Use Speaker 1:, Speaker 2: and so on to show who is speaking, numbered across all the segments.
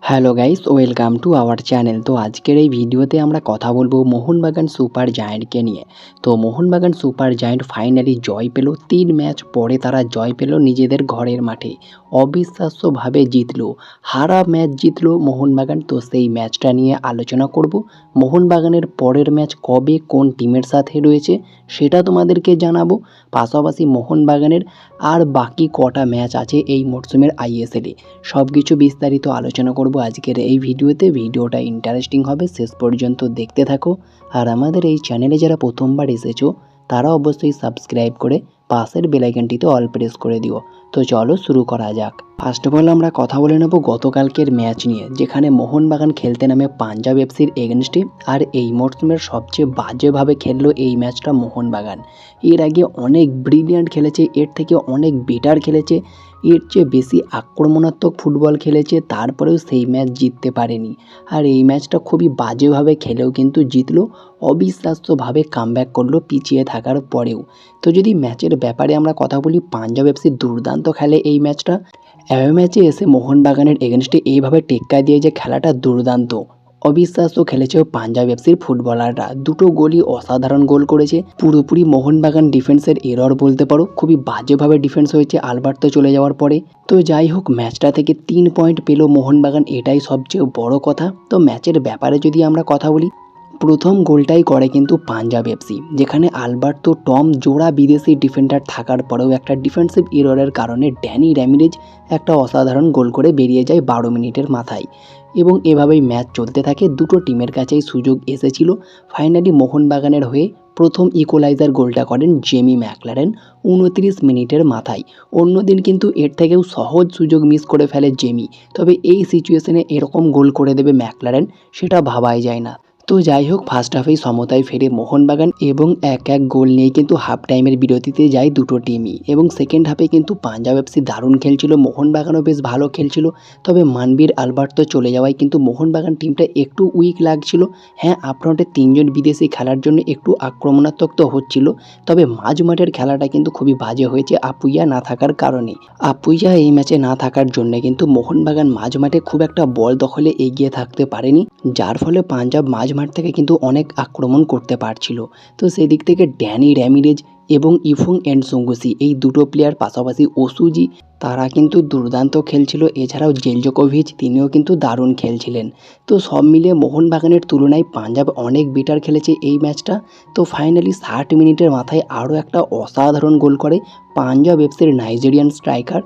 Speaker 1: Hello guys, welcome to our channel. তো আজকের এই ভিডিওতে আমরা কথা বলবো মোহনবাগান সুপার জায়ান্টকে নিয়ে। তো মোহনবাগান সুপার জায়ান্ট ফাইনালি জয় পেল। ৩ ম্যাচ পরে তারা জয় পেল নিজেদের ঘরের মাঠে। অবিশ্বাস্যভাবে জিতলো। হারা ম্যাচ জিতলো মোহনবাগান। তো সেই ম্যাচটা নিয়ে আলোচনা করব। মোহনবাগানের পরের ম্যাচ কবে কোন টিমের সাথে রয়েছে সেটা তোমাদেরকে জানাবো। পাশাপাশি মোহনবাগানের আর বাকি কটা ম্যাচ আছে এই মরশুমের আইএসএলে সব কিছু বিস্তারিত আলোচনা করব আজকের এই ভিডিওতে। ভিডিওটা ইন্টারেস্টিং হবে, শেষ পর্যন্ত দেখতে থাকো। আর আমাদের এই চ্যানেলে যারা প্রথমবার এসেছো তারা অবশ্যই সাবস্ক্রাইব করে পাশের বেল আইকনটিতে অল প্রেস করে দিও। তো চলো শুরু করা যাক। ফার্স্ট অফ অল আমরা কথা বলে নেব গতকালকের ম্যাচ নিয়ে, যেখানে মোহনবাগান খেলতে নামে পাঞ্জাব এফসির এগেনস্টে। আর এই মরশুমের সবচেয়ে বাজেভাবে খেললো এই ম্যাচটা মোহনবাগান। এর আগে অনেক ব্রিলিয়ান্ট খেলেছে, এর থেকে অনেক বেটার খেলেছে, এর চেয়ে বেশি আক্রমণাত্মক ফুটবল খেলেছে, তারপরেও সেই ম্যাচ জিততে পারেনি। আর এই ম্যাচটা খুবই বাজেভাবে খেলেও কিন্তু জিতলো। অবিশ্বাস্যভাবে কামব্যাক করলো পিছিয়ে থাকার পরেও। তো যদি ম্যাচের ব্যাপারে আমরা কথা বলি, পাঞ্জাব এফসি দুর্দান্ত খেলে এই ম্যাচটা। অ্যাওয়ে ম্যাচে এসে মোহনবাগানের এগেনস্টে এইভাবে টেক্কা দিয়ে যে খেলাটা দুর্দান্ত, অবিশ্বাস্য খেলেছে পাঞ্জাব এফসির ফুটবলাররা। দুটো গোলই অসাধারণ গোল করেছে। পুরোপুরি মোহনবাগান ডিফেন্সের এরর বলতে পারো, খুবই বাজেভাবে ডিফেন্স হয়েছে আলবার্তো চলে যাওয়ার পরে। তো যাই হোক, ম্যাচটা থেকে 3 পয়েন্ট পেল মোহনবাগান, এটাই সবচেয়ে বড় কথা। তো ম্যাচের ব্যাপারে যদি আমরা কথা বলি, প্রথম গোলটাই করে কিন্তু পাঞ্জাব এফসি, যেখানে আলবার্তো টম জোড়া বিদেশি ডিফেন্ডার থাকার পরেও একটা ডিফেন্সিভ এররের কারণে ড্যানি র্যামিরেজ একটা অসাধারণ গোল করে বেরিয়ে যায় 12 মিনিটের মাথায়। এবং এভাবেই ম্যাচ চলতে থাকে। দুটো টিমের কাছেই সুযোগ এসেছিল। ফাইনালি মোহনবাগানের হয়ে প্রথম ইকুয়ালাইজার গোলটা করেন জেমি ম্যাকলারেন 29 মিনিটের মাথায়। অন্যদিন কিন্তু এর থেকেও সহজ সুযোগ মিস করে ফেলে জেমি, তবে এই সিচুয়েশনে এরকম গোল করে দেবে ম্যাকলারেন সেটা ভাবাই যায় না। তো যাই হোক, ফার্স্ট হাফেই সমতায় ফেরে মোহনবাগান এবং এক গোল নিয়ে কিন্তু হাফ টাইমের বিরতিতে যায় দুটো টিমই। এবং সেকেন্ড হাফে কিন্তু পাঞ্জাব এফসি দারুণ খেলছিল, মোহনবাগানও বেশ ভালো খেলছিল। তবে মানবীর আলবার্তো চলে যাওয়ায় কিন্তু মোহনবাগান টিমটা একটু উইক লাগছিল। হ্যাঁ, আপফ্রন্টে 3 জন বিদেশি খেলার জন্য একটু আক্রমণাত্মক তো হচ্ছিল, তবে মাঝ মাঠের খেলাটা কিন্তু খুবই বাজে হয়েছে আপুইয়া না থাকার কারণে। আপুইয়া এই ম্যাচে না থাকার জন্য কিন্তু মোহনবাগান মাঝ মাঠে খুব একটা বল দখলে এগিয়ে থাকতে পারেনি, যার ফলে পাঞ্জাব মাঝ মাঠ থেকে কিন্তু অনেক আক্রমণ করতে পারছিল। তো সেদিক থেকে ড্যানি র্যামিরেজ এবং ইফুং এনসুঙ্গুসি এই দুটো প্লেয়ার, পাশাপাশি ওসুজি, তারা কিন্তু দুর্দান্ত খেলছিল। এছাড়াও জেলজোকোভিচ তিনিও কিন্তু দারুণ খেলছিলেন। তো সব মিলিয়ে মোহনবাগানের তুলনায় পাঞ্জাব অনেক বেটার খেলেছে এই ম্যাচটা। তো ফাইনালি 60 মিনিটের মাথায় আরও একটা অসাধারণ গোল করে পাঞ্জাব এফসির নাইজেরিয়ান স্ট্রাইকার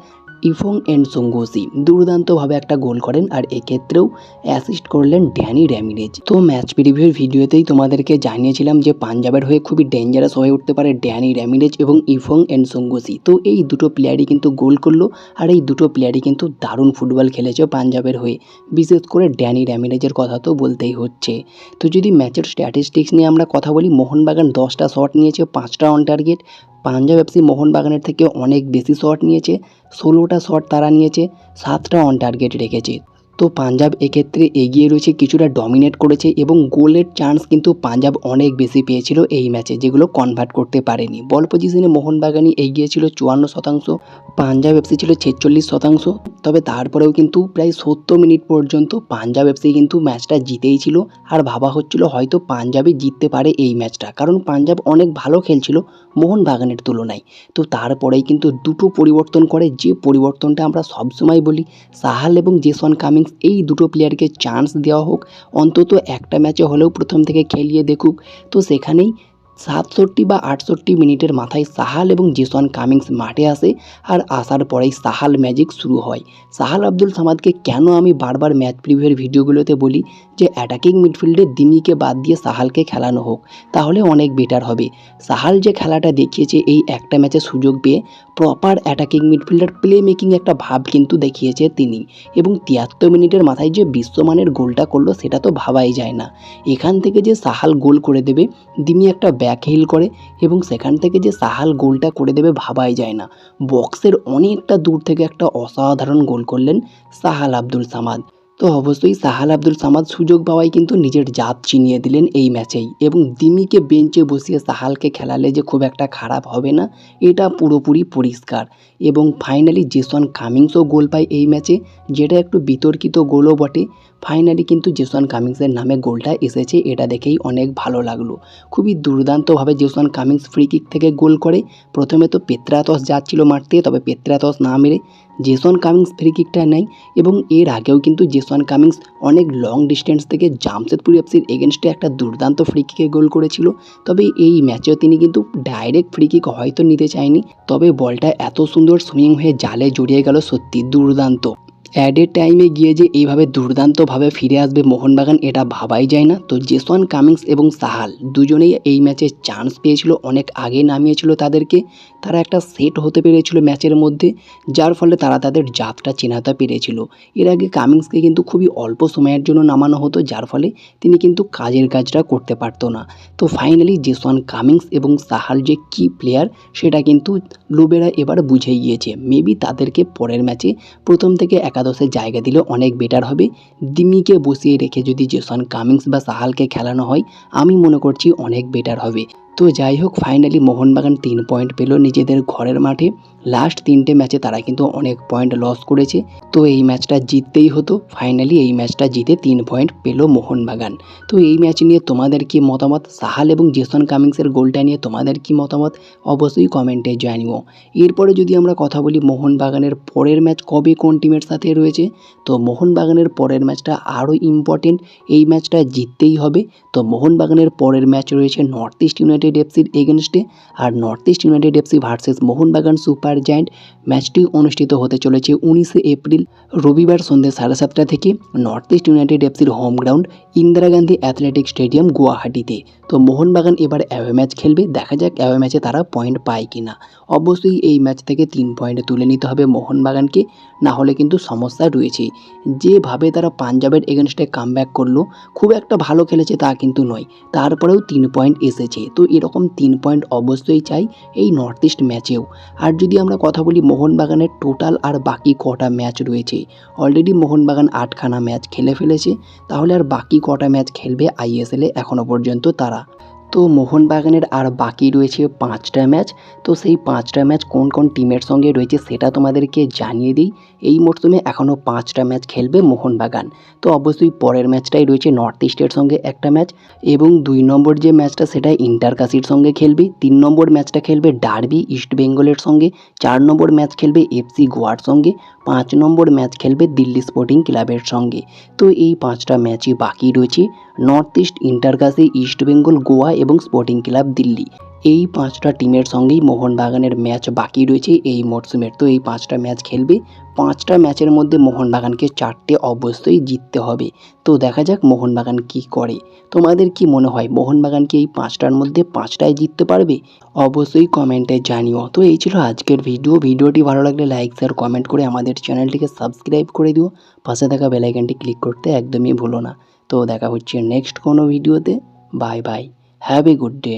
Speaker 1: ইফং এনসুঙ্গুসি। দুর্দান্তভাবে একটা গোল করেন, আর এক্ষেত্রেও অ্যাসিস্ট করলেন ড্যানি র্যামিরেজ। তো ম্যাচ প্রিভিউর ভিডিওতেই তোমাদেরকে জানিয়েছিলাম যে পাঞ্জাবের হয়ে খুবই ডেঞ্জারাস হয়ে উঠতে পারে ড্যানি র্যামিরেজ এবং ইফং এনসুঙ্গুসি। তো এই দুটো প্লেয়ারই কিন্তু গোল করলো, আর এই দুটো প্লেয়ারই কিন্তু দারুণ ফুটবল খেলেছে পাঞ্জাবের হয়ে। বিশেষ করে ড্যানি র্যামিরেজের কথা তো বলতেই হচ্ছে। তো যদি ম্যাচের স্ট্যাটিস্টিক্স নিয়ে আমরা কথা বলি, মোহনবাগান 10টা শট নিয়েছে, 5টা অন টার্গেট। পাঞ্জাব এফসি মোহনবাগানের থেকে অনেক বেশি শট নিয়েছে, 16টা শট তারা নিয়েছে, 7টা অন টার্গেট রেখেছে। তো পাঞ্জাব এক্ষেত্রে এগিয়ে রয়েছে, কিছুটা ডমিনেট করেছে এবং গোলের চান্স কিন্তু পাঞ্জাব অনেক বেশি পেয়েছিল এই ম্যাচে, যেগুলো কনভার্ট করতে পারেনি। বল পজিশনে মোহনবাগানই এগিয়ে ছিল 54%, পাঞ্জাব এফসি ছিল 46%। তবে তারপরেও কিন্তু প্রায় 70 মিনিট পর্যন্ত পাঞ্জাব এফসি কিন্তু ম্যাচটা জিতেই ছিল। আর ভাবা হচ্ছিল হয়তো পাঞ্জাবই জিততে পারে এই ম্যাচটা, কারণ পাঞ্জাব অনেক ভালো খেলছিল মোহনবাগানের তুলনায়। তো তারপরেই কিন্তু দুটো পরিবর্তন করে, যে পরিবর্তনটা আমরা সবসময় বলি, সাহাল এবং জেসন কামিংস এই দুটো প্লেয়ারকে চান্স দেওয়া হোক, অন্তত একটা ম্যাচে হলেও প্রথম থেকে খেলিয়ে দেখুক। তো সেখানেই 67 বা 68 মিনিটের মাথায় সাহাল এবং জেসন কামিংস মাঠে আসে। আর আসার পরেই সাহাল ম্যাজিক শুরু হয়। সাহাল আব্দুল সামাদকে কেন আমি বারবার ম্যাচ প্রিভিউর ভিডিওগুলোতে বলি যে অ্যাটাকিং মিডফিল্ডে দিমিকে বাদ দিয়ে সাহালকে খেলানো হোক, তাহলে অনেক বেটার হবে। সাহাল যে খেলাটা দেখিয়েছে এই একটা ম্যাচে সুযোগ পেয়ে, proper attacking midfielder play making একটা ভাব কিন্তু দেখিয়েছে তিনি। এবং 73 মিনিটের মাথায় যে বিশ্বমানের গোলটা করলো সেটা তো ভাবাই যায় না। এখান থেকে যে সাহাল গোল করে দেবে, দিমি একটা ব্যাক হিল করে এবং সেখান থেকে যে সাহাল গোলটা করে দেবে ভাবাই যায় না। বক্সের অনেকটা দূর থেকে একটা অসাধারণ গোল করলেন সাহাল আব্দুল সামাদ। তো অবশ্যই সাহাল আব্দুল সামাদ সুযোগ পাওয়ায় কিন্তু নিজের জাত চিনিয়ে দিলেন এই ম্যাচেই, এবং দিমিকে বেঞ্চে বসিয়ে সাহালকে খেলালে যে খুব একটা খারাপ হবে না এটা পুরোপুরি পরিষ্কার। এবং ফাইনালি জেসন কামিংসও গোল পায় এই ম্যাচে, যেটা একটু বিতর্কিত গোলও বটে। ফাইনালি কিন্তু জেসন কামিংসের নামে গোলটা এসেছে, এটা দেখেই অনেক ভালো লাগলো। খুবই দুর্দান্তভাবে জেসন কামিংস ফ্রি কিক থেকে গোল করে। প্রথমে তো পেত্রাতস যাচ্ছিল মারতে, তবে পেত্রাতস না মেরে জেসন কামিংস ফ্রি কিকটা নেয়। এবং এর আগেও কিন্তু জেসন কামিংস অনেক লং ডিস্টেন্স থেকে জামশেদপুর এফসির এগেনস্টে একটা দুর্দান্ত ফ্রি কিকে গোল করেছিল। তবে এই ম্যাচেও তিনি কিন্তু ডাইরেক্ট ফ্রি কিক হয়তো নিতে চায়নি, তবে বলটা এত সুন্দর সুইং হয়ে জালে জড়িয়ে গেল, সত্যি দুর্দান্ত। অ্যাডের টাইমে গিয়ে যে এইভাবে দুর্দান্তভাবে ফিরে আসবে মোহনবাগান এটা ভাবাই যায় না। তো জেসন কামিংস এবং সাহাল দুজনেই এই ম্যাচে চান্স পেয়েছিল, অনেক আগে নামিয়েছিল তাদেরকে। তারা একটা সেট হতে পেরেছিল ম্যাচের মধ্যে, যার ফলে তারা তাদের জাতটা চেনাতে পেরেছিল। এর আগে কামিংসকে কিন্তু খুবই অল্প সময়ের জন্য নামানো হতো, যার ফলে তিনি কিন্তু কাজের কাজটা করতে পারতো না। তো ফাইনালি জেসন কামিংস এবং সাহাল যে কি প্লেয়ার সেটা কিন্তু লোবেরা এবার বুঝে গিয়েছে। মেবি তাদেরকে পরের ম্যাচে প্রথম থেকে একাদশে জায়গা দিলে অনেক বেটার হবে। দিমিকে বসিয়ে রেখে যদি জেসন কামিংস বা সাহালকে খেলানো হয় আমি মনে করছি অনেক বেটার হবে। তো যাই হোক, ফাইনালি মোহনবাগান 3 পয়েন্ট পেল নিজেদের ঘরের মাঠে। লাস্ট 3টে ম্যাচে তারা কিন্তু অনেক পয়েন্ট লস করেছে, তো এই ম্যাচটা জিততেই হতো। ফাইনালি এই ম্যাচটা জিতে 3 পয়েন্ট পেল মোহনবাগান। তো এই ম্যাচ নিয়ে তোমাদের কি মতামত, সাহাল এবং জেসন কামিংসের গোলটা নিয়ে তোমাদের কি মতামত অবশ্যই কমেন্টে জানিও। এরপরে যদি আমরা কথা বলি মোহনবাগানের পরের ম্যাচ কবে কোন টিমের সাথে রয়েছে, তো মোহনবাগানের পরের ম্যাচটা আরও ইম্পর্টেন্ট, এই ম্যাচটা জিততেই হবে। তো মোহনবাগানের পরের ম্যাচ রয়েছে নর্থ ইস্ট ইউনাইটেড এফসির এগেনস্টে, আর north east United FC versus Mohun Bagan super giant. ম্যাচটি অনুষ্ঠিত হতে চলেছে 19শে এপ্রিল রবিবার সন্ধ্যে 7:30 থেকে নর্থ ইস্ট ইউনাইটেড এফসির home ground Indira Gandhi athletic stadium গুয়াহাটিতে। তো মোহনবাগান এবার অ্যাওয়ে ম্যাচ খেলবে, দেখা যাক অ্যাওয়ে ম্যাচে তারা পয়েন্ট পায় কিনা। অবশ্যই এই ম্যাচ থেকে 3 পয়েন্ট তুলে নিতে হবে মোহনবাগানকে, না হলে কিন্তু সমস্যা রয়েছে। যেভাবে তারা পাঞ্জাবের এগেনস্টে কামব্যাক করলো, খুব একটা ভালো খেলেছে তা কিন্তু নয়, তারপরেও 3 পয়েন্ট এসেছে। তো এরকম 3 পয়েন্ট অবশ্যই চাই এই নর্থ ইস্ট ম্যাচেও। আর যদি আমরা কথা বলি মোহনবাগানের টোটাল আর বাকি কটা ম্যাচ রয়েছে, অলরেডি মোহনবাগান 8খানা ম্যাচ খেলে ফেলেছে, তাহলে আর বাকি কটা ম্যাচ খেলবে আইএসএলে এখনও পর্যন্ত তারা। তো মোহনবাগানের আর বাকি রয়েছে 5টা ম্যাচ। তো সেই 5টা ম্যাচ কোন কোন টিমের সঙ্গে রয়েছে সেটা তোমাদেরকে জানিয়ে দিই। এই মরশুমে এখনও 5টা ম্যাচ খেলবে মোহনবাগান। তো অবশ্যই পরের ম্যাচটাই রয়েছে নর্থ ইস্টের সঙ্গে একটা ম্যাচ, এবং 2 নম্বর যে ম্যাচটা সেটা ইন্টারকাশির সঙ্গে খেলবে। 3 নম্বর ম্যাচটা খেলবে ডার্বি ইস্ট বেঙ্গলের সঙ্গে। 4 নম্বর ম্যাচ খেলবে এফসি গোয়ার সঙ্গে। 5 নম্বর ম্যাচ খেলবে দিল্লি স্পোর্টিং ক্লাবের সঙ্গে। তো এই 5টা ম্যাচই বাকি রয়েছে, north east, Inter Kashi, east Bengal, Goa এবং স্পোর্টিং ক্লাব দিল্লি। এই 5টা টিমের সঙ্গেই মোহনবাগানের ম্যাচ বাকি রয়েছে এই মরশুমের। তো এই 5টা ম্যাচ খেলবে, 5টা ম্যাচের মধ্যে মোহনবাগানকে 4টে অবশ্যই জিততে হবে। তো দেখা যাক মোহনবাগান কি করে। তোমাদের কি মনে হয় মোহনবাগান কি এই 5টার মধ্যে 5টাই জিততে পারবে? অবশ্যই কমেন্টে জানিও। তো এই ছিল আজকের ভিডিওটি ভালো লাগলে লাইক শেয়ার কমেন্ট করে আমাদের চ্যানেলটিকে সাবস্ক্রাইব করে দিও, পাশে থাকা বেল আইকনটি ক্লিক করতে একদমই ভুলো না। তো দেখা হচ্ছে নেক্সট কোনো ভিডিওতে। Bye bye, have a good day.